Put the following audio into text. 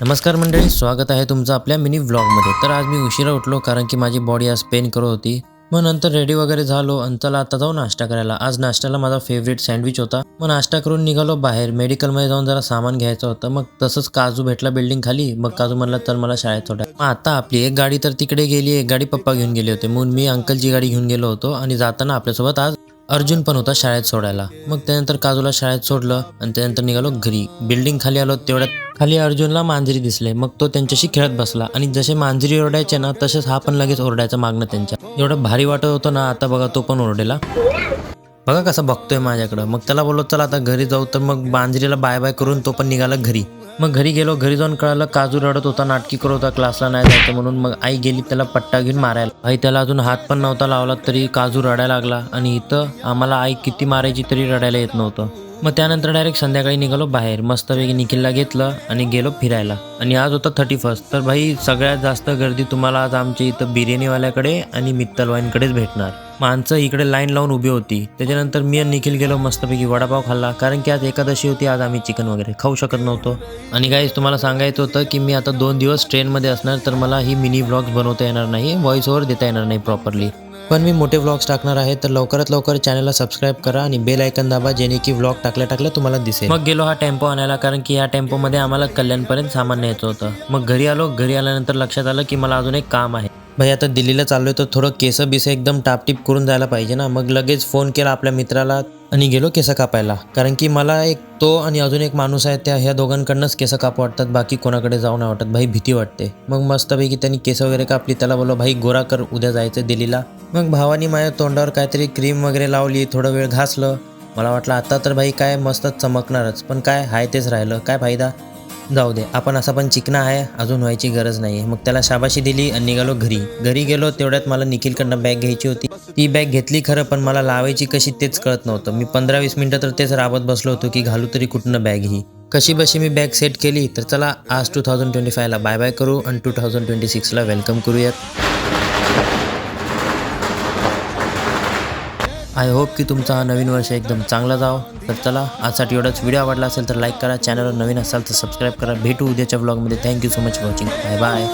नमस्कार मंडळी, स्वागत आहे तुमचं आपल्या मिनी व्लॉगमध्ये। तर आज मी उशिरा उठलो कारण की माझी बॉडी आज पेन करत होती। मग नंतर रेडी वगैरे झालो आणि चला आता जाऊ नाश्ता करायला। आज नाश्त्याला माझा फेवरेट सँडविच होता। मग नाश्ता करून निघालो बाहेर। मेडिकलमध्ये जाऊन जरा सामान घ्यायचं होतं। मग तसंच काजू भेटला बिल्डिंग खाली। मग काजू म्हणला चल मला शाळेत सोडा। मग आता आपली एक गाडी तर तिकडे गेली, एक गाडी पप्पा घेऊन गेले होते। म्हणून मी अंकलची गाडी घेऊन गेलो होतो आणि जाताना आपल्यासोबत आज अर्जुन पण होता शाळेत सोडायला। मग त्यानंतर काजूला शाळेत सोडलं आणि त्यानंतर निघालो घरी। बिल्डिंग खाली आलो तेवढ्यात खाली अर्जुनला मांजरी दिसले। मग तो त्यांच्याशी खेळत बसला आणि जसे मांजरी ओरडायचे ना तसेच हा पण लगेच ओरडायचा मागणं त्यांच्या। एवढं भारी वाटत होतं ना, आता बघा तो पण ओरडेला। बघा कसं बघतोय माझ्याकडं। मग त्याला बोललो चला आता घरी जाऊ, तर मग मांजरीला बाय बाय करून तो पण निघाला घरी। मग घरी गेलो, घरी जाऊन कळालं काजू रडत होता, नाटकी करत होता, क्लासला नाही जायचं म्हणून। मग आई गेली त्याला पट्टा घेऊन मारायला। आई त्याला अजून हात पण नव्हता लावला तरी काजू रडायला लागला आणि इथं आम्हाला आई किती मारायची तरी रडायला येत नव्हतं। मग त्यानंतर डायरेक्ट संध्याकाळी निघालो बाहेर। मस्तपैकी निखिलला घेतलं आणि गेलो फिरायला। आणि आज होता 31st। तर भाई सगळ्यात जास्त गर्दी तुम्हाला आज आमच्या इथं बिर्याणीवाल्याकडे आणि मित्तल वाईनकडेच भेटणार। माणसं इकडे लाईन लावून उभी होती। त्याच्यानंतर मी आणि निखिल गेलो, मस्तपैकी वडापाव खाल्ला कारण की आज एकादशी होती। आज आम्ही चिकन वगैरे खाऊ शकत नव्हतो। आणि गाईज तुम्हाला सांगायचं होतं की मी आता 2 दिवस ट्रेनमध्ये असणार, तर मला ही मिनी व्लॉग्स बनवता येणार नाही, व्हॉइस ओव्हर देता येणार नाही प्रॉपरली। पण मी मोठे व्लॉग्स टाकणार आहे, तर लवकरात लवकर चॅनलला सबस्क्राईब करा आणि बेल आयकन दाबा, जेणे की व्लॉग टाकल्या तुम्हाला दिसेल। मग गेलो हा टेम्पो आणायला कारण की या टेम्पोमध्ये आम्हाला कल्याणपर्यंत सामान न्यायचं होतं। मग घरी आलो, घरी आल्यानंतर लक्षात आलं की मला अजून एक काम आहे। भाई आता दिल्लीला चाललोय तर थोडं केस बिस एकदम टापटीप करून जायला पाहिजे ना। मग लगेच फोन केला आपल्या मित्राला आणि गेलो केस कापायला। कारण की मला एक तो आणि अजून एक माणूस आहे, ह्या दोघांकडनंच केस कापू वाटतात, बाकी कोणाकडे जाऊ नाही वाटत भाई, भीती वाटते। मग मस्तपैकी त्यांनी केस वगैरे कापली। त्याला बोललो भाई गोरा कर, उद्या जायचं दिल्लीला। मग भावानी माझ्या तोंडावर काहीतरी क्रीम वगैरे लावली, थोडं वेळ घासलं। मला वाटलं आता तर भाई काय मस्तच चमकणारच, पण काय हाय तेच राहिलं, काय फायदा। जाऊ दे, आपण असा पण चिकना आहे, अजून व्हायची गरज नाही। मग त्याला शाबाशी दिली आणि निघालो घरी। घरी गेलो तेवढ्यात मला निखिलकडनं बॅग घ्यायची होती। ती बॅग घेतली खरं, पण मला लावायची कशी तेच कळत नव्हतं। मी 15-20 मिनिटं तर तेच राबत बसलो होतो की घालू तरी कुठनं बॅग ही। कशी बशी मी बॅग सेट केली। तर चला आज 2025ला बाय बाय करू आणि 2026ला वेलकम करूयात। आय होप की तुमचा हा नवीन वर्ष एकदम चांगला जावं। तर चला आजसाठी एवढाच। व्हिडिओ आवडला असेल तर लाईक करा, चॅनलवर नवीन असाल तर सबस्क्राईब करा। भेटू उद्याच्या व्लॉगमध्ये। Thank you so much for watching. Bye bye.